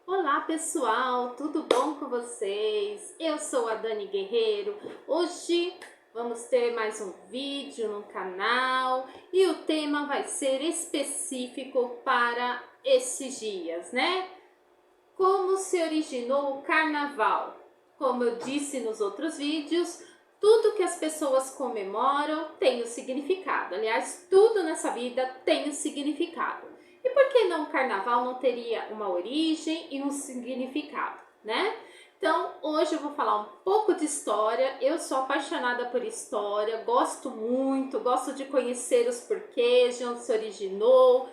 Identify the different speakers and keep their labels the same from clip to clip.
Speaker 1: Olá pessoal, tudo bom com vocês? Eu sou a Dani Guerreiro. Hoje vamos ter mais um vídeo no canal e o tema vai ser específico para esses dias, né? Como se originou o carnaval? Como eu disse nos outros vídeos, tudo que as pessoas comemoram tem um significado. Aliás, tudo nessa vida tem um significado. E por que não o carnaval não teria uma origem e um significado, né? Então, hoje eu vou falar um pouco de história. Eu sou apaixonada por história, gosto muito, gosto de conhecer os porquês, de onde se originou,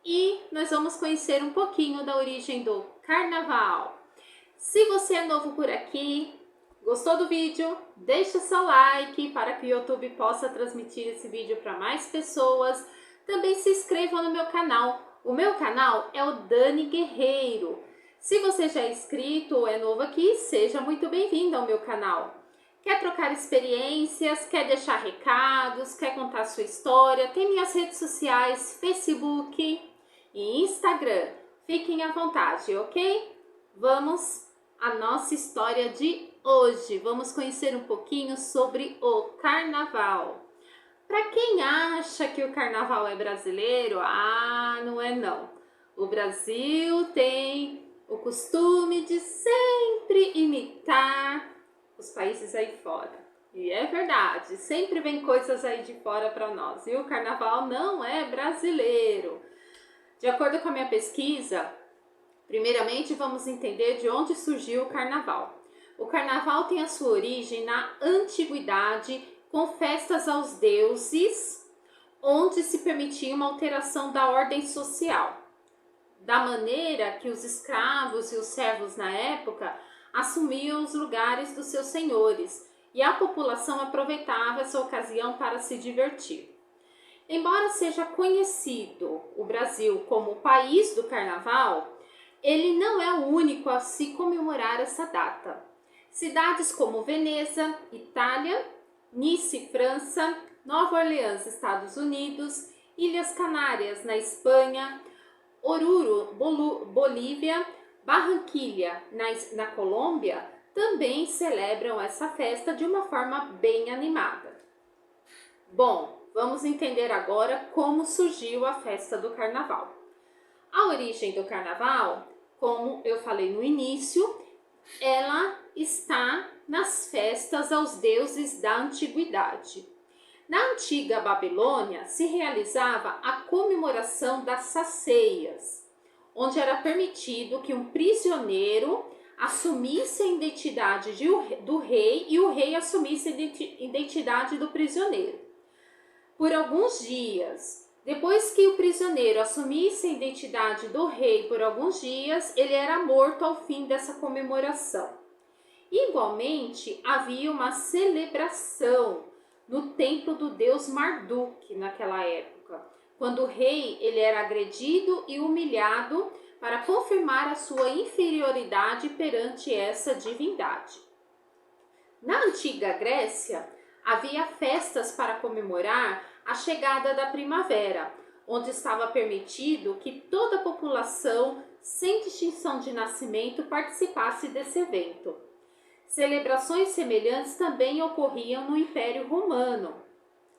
Speaker 1: e nós vamos conhecer um pouquinho da origem do carnaval. Se você é novo por aqui, gostou do vídeo, deixa seu like para que o YouTube possa transmitir esse vídeo para mais pessoas. Também se inscreva no meu canal. O meu canal é o Dani Guerreiro. Se você já é inscrito ou é novo aqui, seja muito bem-vindo ao meu canal. Quer trocar experiências, quer deixar recados, quer contar sua história? Tem minhas redes sociais, Facebook e Instagram. Fiquem à vontade, ok? Vamos à nossa história de hoje. Vamos conhecer um pouquinho sobre o carnaval. Para quem acha que o carnaval é brasileiro, não é não. O Brasil tem o costume de sempre imitar os países aí fora. E é verdade, sempre vem coisas aí de fora para nós. E o carnaval não é brasileiro. De acordo com a minha pesquisa, primeiramente vamos entender de onde surgiu o carnaval. O carnaval tem a sua origem na antiguidade, com festas aos deuses, onde se permitia uma alteração da ordem social, da maneira que os escravos e os servos na época assumiam os lugares dos seus senhores, e a população aproveitava essa ocasião para se divertir. Embora seja conhecido o Brasil como o país do carnaval, ele não é o único a se comemorar essa data. Cidades como Veneza, Itália, Nice, França, Nova Orleans, Estados Unidos, Ilhas Canárias, na Espanha, Oruro, Bolívia, Barranquilha, na Colômbia, também celebram essa festa de uma forma bem animada. Bom, vamos entender agora como surgiu a festa do carnaval. A origem do carnaval, como eu falei no início, ela está nas festas aos deuses da antiguidade. Na antiga Babilônia se realizava a comemoração das saceias, onde era permitido que um prisioneiro assumisse a identidade do rei e o rei assumisse a identidade do prisioneiro. Por alguns dias, depois que o prisioneiro assumisse a identidade do rei por alguns dias, ele era morto ao fim dessa comemoração. Igualmente, havia uma celebração no templo do deus Marduk naquela época, quando o rei ele era agredido e humilhado para confirmar a sua inferioridade perante essa divindade. Na antiga Grécia, havia festas para comemorar a chegada da primavera, onde estava permitido que toda a população, sem distinção de nascimento, participasse desse evento. Celebrações semelhantes também ocorriam no Império Romano,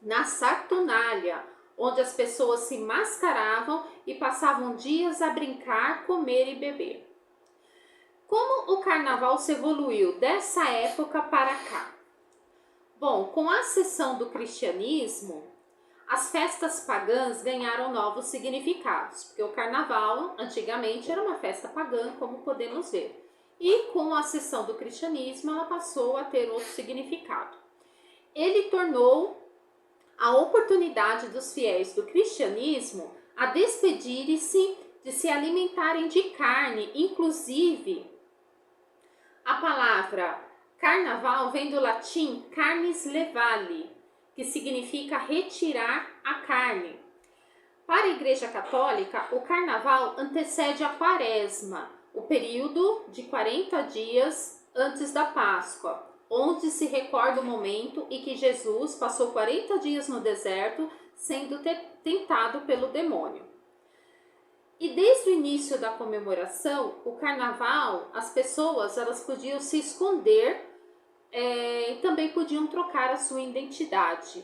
Speaker 1: na Saturnália, onde as pessoas se mascaravam e passavam dias a brincar, comer e beber. Como o carnaval se evoluiu dessa época para cá? Bom, com a ascensão do cristianismo, as festas pagãs ganharam novos significados, porque o carnaval antigamente era uma festa pagã, como podemos ver. E com a ascensão do cristianismo, ela passou a ter outro significado. Ele tornou a oportunidade dos fiéis do cristianismo a despedirem-se de se alimentarem de carne, inclusive a palavra carnaval vem do latim carnis levale, que significa retirar a carne. Para a Igreja Católica, o carnaval antecede a quaresma, o período de 40 dias antes da Páscoa, onde se recorda o momento em que Jesus passou 40 dias no deserto sendo tentado pelo demônio. E desde o início da comemoração, o carnaval, as pessoas elas podiam se esconder e também podiam trocar a sua identidade.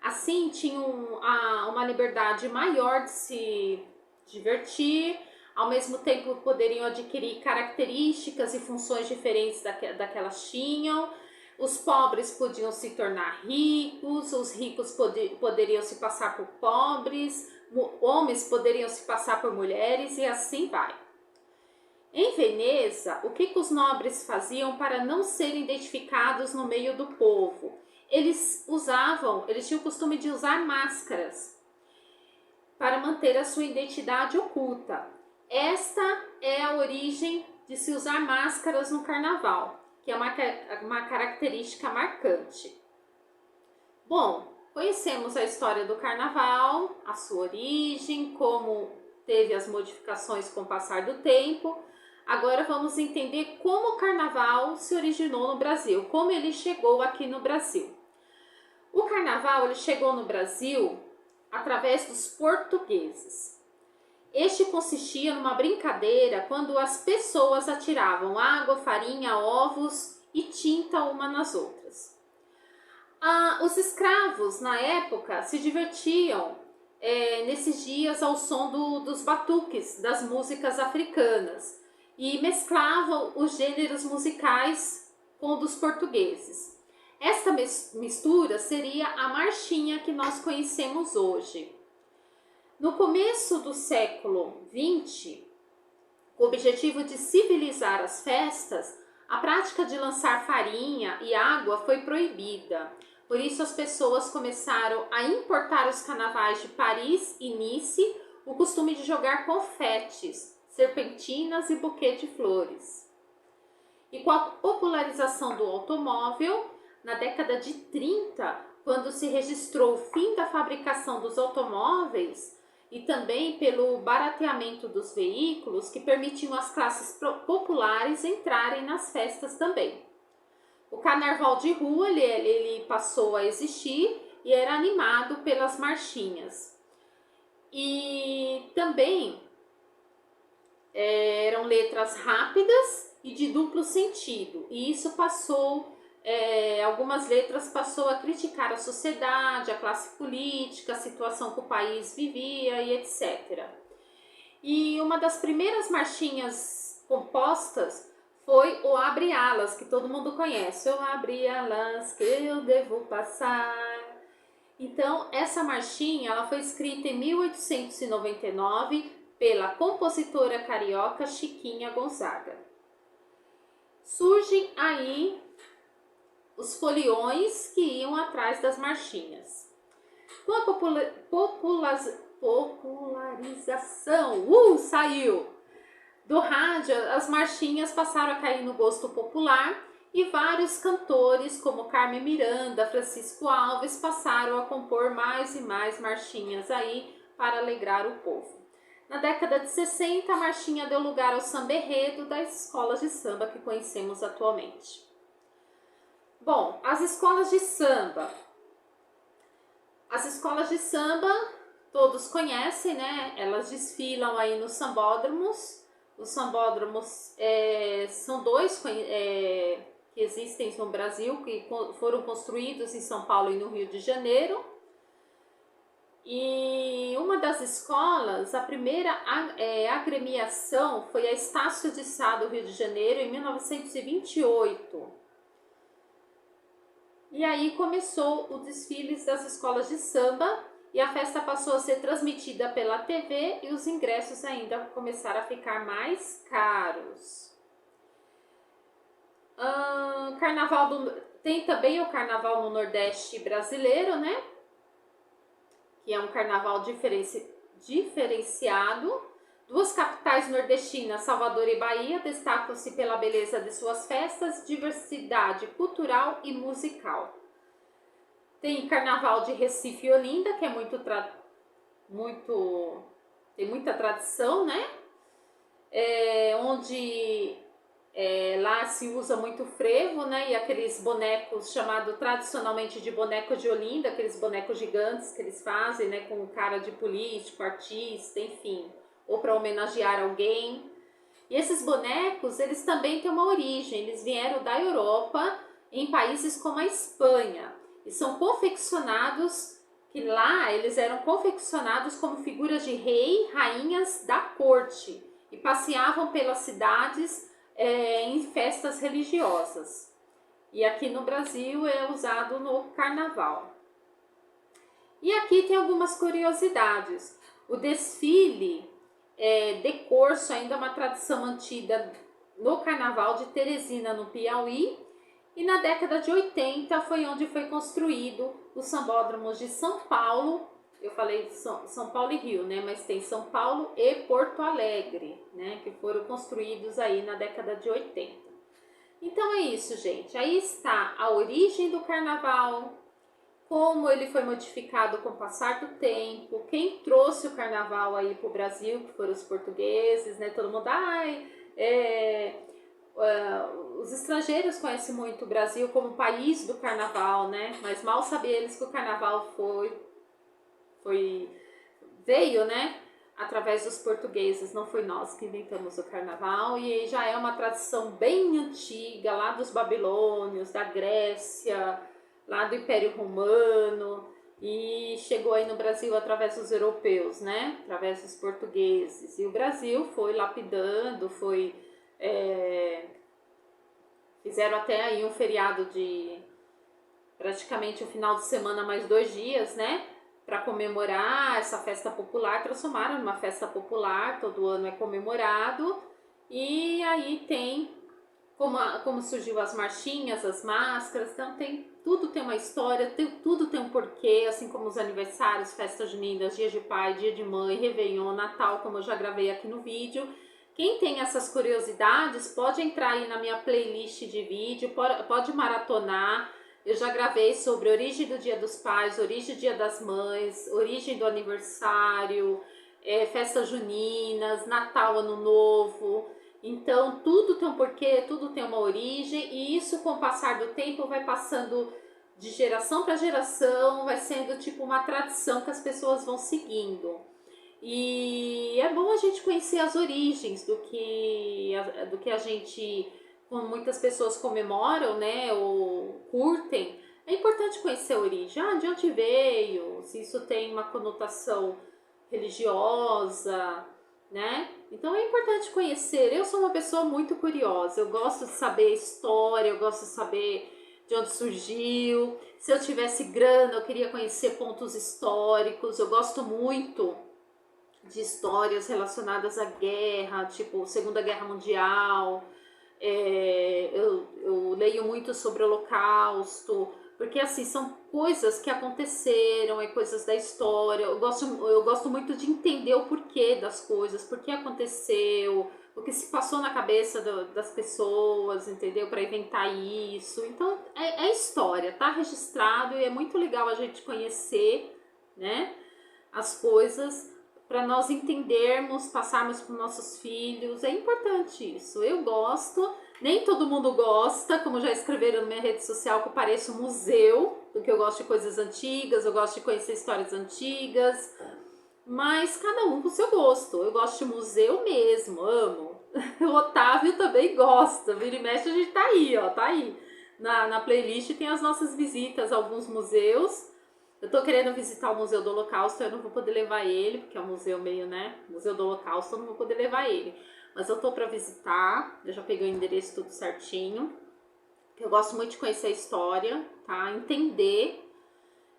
Speaker 1: Assim, tinham uma liberdade maior de se divertir, ao mesmo tempo poderiam adquirir características e funções diferentes daquelas tinham. Os pobres podiam se tornar ricos, os ricos poderiam se passar por pobres, homens poderiam se passar por mulheres e assim vai. Em Veneza, o que os nobres faziam para não serem identificados no meio do povo? Eles tinham o costume de usar máscaras para manter a sua identidade oculta. Esta é a origem de se usar máscaras no carnaval, que é uma característica marcante. Bom, conhecemos a história do carnaval, a sua origem, como teve as modificações com o passar do tempo. Agora vamos entender como o carnaval se originou no Brasil, como ele chegou aqui no Brasil. O carnaval ele chegou no Brasil através dos portugueses. Este consistia numa brincadeira quando as pessoas atiravam água, farinha, ovos e tinta uma nas outras. Os escravos, na época, se divertiam nesses dias ao som dos batuques, das músicas africanas, e mesclavam os gêneros musicais com os dos portugueses. Esta mistura seria a marchinha que nós conhecemos hoje. No começo do século XX, com o objetivo de civilizar as festas, a prática de lançar farinha e água foi proibida. Por isso, as pessoas começaram a importar os carnavais de Paris e Nice, o costume de jogar confetes, serpentinas e buquê de flores. E com a popularização do automóvel, na década de 30, quando se registrou o fim da fabricação dos automóveis e também pelo barateamento dos veículos, que permitiam às classes populares entrarem nas festas também. O carnaval de rua ele passou a existir e era animado pelas marchinhas. E também eram letras rápidas e de duplo sentido. E isso algumas letras passou a criticar a sociedade, a classe política, a situação que o país vivia e etc. E uma das primeiras marchinhas compostas foi o Abre Alas, que todo mundo conhece. Eu abri alas que eu devo passar. Então, essa marchinha ela foi escrita em 1899 pela compositora carioca Chiquinha Gonzaga. Surgem aí os foliões que iam atrás das marchinhas. Com a popularização, saiu! Do rádio, as marchinhas passaram a cair no gosto popular e vários cantores, como Carmen Miranda, Francisco Alves, passaram a compor mais e mais marchinhas aí para alegrar o povo. Na década de 60, a marchinha deu lugar ao samba-enredo das escolas de samba que conhecemos atualmente. Bom, as escolas de samba. As escolas de samba, todos conhecem, né? Elas desfilam aí nos sambódromos. Os sambódromos são dois que existem no Brasil, que foram construídos em São Paulo e no Rio de Janeiro. E uma das escolas, a primeira agremiação foi a Estácio de Sá do Rio de Janeiro em 1928. E aí começou o desfile das escolas de samba e a festa passou a ser transmitida pela TV e os ingressos ainda começaram a ficar mais caros. Tem também o carnaval no Nordeste brasileiro, né? Que é um carnaval diferenciado. Duas capitais nordestinas, Salvador e Bahia, destacam-se pela beleza de suas festas, diversidade cultural e musical. Tem carnaval de Recife e Olinda, que é tem muita tradição, né? Onde lá se usa muito frevo, né? E aqueles bonecos chamados tradicionalmente de boneco de Olinda, aqueles bonecos gigantes que eles fazem, né? Com cara de político, artista, enfim. ou para homenagear alguém. E esses bonecos, eles também têm uma origem, eles vieram da Europa, em países como a Espanha, e são confeccionados, que lá eles eram confeccionados como figuras de rei, rainhas da corte, e passeavam pelas cidades em festas religiosas. E aqui no Brasil é usado no carnaval. E aqui tem algumas curiosidades. O desfile de corso ainda é uma tradição mantida no carnaval de Teresina, no Piauí, e na década de 80 foi onde foi construído os sambódromos de São Paulo. Eu falei de São Paulo e Rio, né? Mas tem São Paulo e Porto Alegre, né? Que foram construídos aí na década de 80. Então é isso, gente. Aí está a origem do carnaval, como ele foi modificado com o passar do tempo, quem trouxe o carnaval aí para o Brasil, que foram os portugueses, né? Todo mundo, os estrangeiros conhecem muito o Brasil como país do carnaval, né? Mas mal sabem eles que o carnaval veio, né? Através dos portugueses, não foi nós que inventamos o carnaval, e já é uma tradição bem antiga, lá dos babilônios, da Grécia, lá do Império Romano, e chegou aí no Brasil através dos europeus, né? Através dos portugueses. E o Brasil foi lapidando, fizeram até aí um feriado de praticamente um final de semana mais 2 dias, né? Para comemorar essa festa popular, transformaram numa festa popular, todo ano é comemorado. E aí tem como surgiu as marchinhas, as máscaras, então tudo tem uma história, tudo tem um porquê, assim como os aniversários, festas juninas, dia de pai, dia de mãe, Réveillon, Natal, como eu já gravei aqui no vídeo. Quem tem essas curiosidades pode entrar aí na minha playlist de vídeo, pode maratonar. Eu já gravei sobre origem do Dia dos Pais, origem do Dia das Mães, origem do aniversário, festas juninas, Natal, Ano Novo. Então, tudo tem um porquê, tudo tem uma origem, e isso, com o passar do tempo, vai passando de geração para geração, vai sendo tipo uma tradição que as pessoas vão seguindo. E é bom a gente conhecer as origens do que a gente, como muitas pessoas comemoram, né, ou curtem. É importante conhecer a origem, de onde veio, se isso tem uma conotação religiosa, né? Então é importante conhecer. Eu sou uma pessoa muito curiosa, eu gosto de saber a história, eu gosto de saber de onde surgiu. Se eu tivesse grana, eu queria conhecer pontos históricos. Eu gosto muito de histórias relacionadas à guerra, tipo Segunda Guerra Mundial. Eu leio muito sobre o Holocausto, porque assim, são coisas que aconteceram, coisas da história. Eu gosto muito de entender o porquê das coisas, por que aconteceu, o que se passou na cabeça das pessoas, entendeu? Para inventar isso. Então, é história, tá registrado, e é muito legal a gente conhecer, né, as coisas, para nós entendermos, passarmos para os nossos filhos. É importante isso. Eu gosto, nem todo mundo gosta, como já escreveram na minha rede social, que eu pareço um museu, porque eu gosto de coisas antigas, eu gosto de conhecer histórias antigas, mas cada um com o seu gosto. Eu gosto de museu mesmo, amo. O Otávio também gosta, vira e mexe a gente tá aí, ó, tá aí. Na playlist tem as nossas visitas a alguns museus. Eu tô querendo visitar o Museu do Holocausto, eu não vou poder levar ele, porque é um museu meio, né? Museu do Holocausto, eu não vou poder levar ele. Mas eu tô pra visitar, eu já peguei o endereço tudo certinho. Eu gosto muito de conhecer a história, tá? Entender.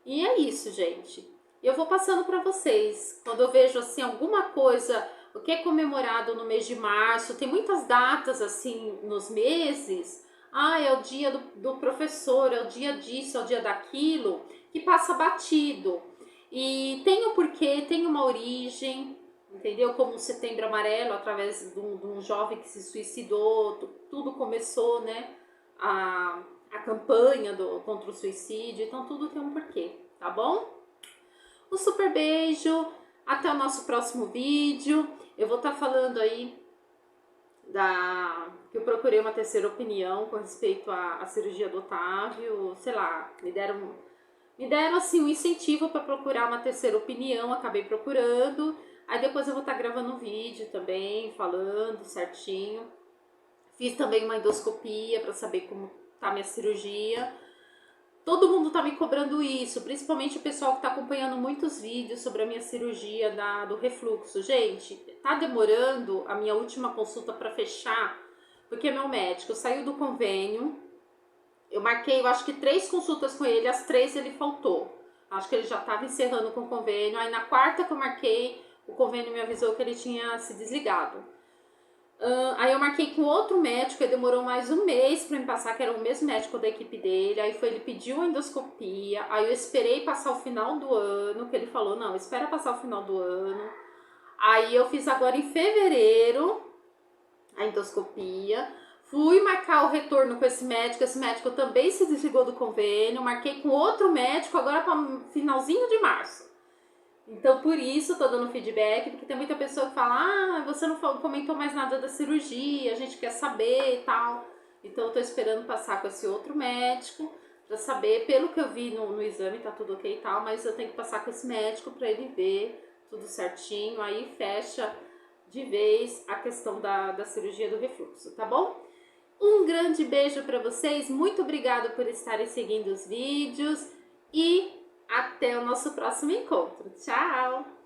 Speaker 1: E é isso, gente. Eu vou passando pra vocês. Quando eu vejo, assim, alguma coisa, o que é comemorado no mês de março, tem muitas datas, assim, nos meses. É o dia do professor, é o dia disso, é o dia daquilo, que passa batido. E tem um porquê, tem uma origem, entendeu? Como o Setembro Amarelo, através de um jovem que se suicidou, tudo começou, né? A campanha contra o suicídio, então tudo tem um porquê, tá bom? Um super beijo, até o nosso próximo vídeo. Eu vou estar falando aí que eu procurei uma terceira opinião com respeito à cirurgia do Otávio, sei lá, me deram assim um incentivo para procurar uma terceira opinião, acabei procurando, Aí depois eu vou estar gravando um vídeo também, falando certinho. Fiz também uma endoscopia para saber como tá a minha cirurgia. Todo mundo tá me cobrando isso, principalmente o pessoal que tá acompanhando muitos vídeos sobre a minha cirurgia do refluxo. Gente, tá demorando a minha última consulta para fechar, porque meu médico saiu do convênio. Eu marquei, eu acho que 3 consultas com ele, as 3 ele faltou. Acho que ele já estava encerrando com o convênio. Aí na quarta que eu marquei, o convênio me avisou que ele tinha se desligado. Aí eu marquei com outro médico, e demorou mais um mês para me passar, que era o mesmo médico da equipe dele. Aí ele pediu a endoscopia, aí eu esperei passar o final do ano, que ele falou, não, espera passar o final do ano. Aí eu fiz agora em fevereiro a endoscopia. Fui marcar o retorno com esse médico também se desligou do convênio. Marquei com outro médico agora para finalzinho de março. Então, por isso, tô dando feedback, porque tem muita pessoa que fala, ah, você não comentou mais nada da cirurgia, a gente quer saber e tal. Então, eu tô esperando passar com esse outro médico pra saber, pelo que eu vi no exame, tá tudo ok e tal, mas eu tenho que passar com esse médico pra ele ver tudo certinho, aí fecha de vez a questão da cirurgia do refluxo, tá bom? Um grande beijo pra vocês, muito obrigada por estarem seguindo os vídeos e até o nosso próximo encontro. Tchau!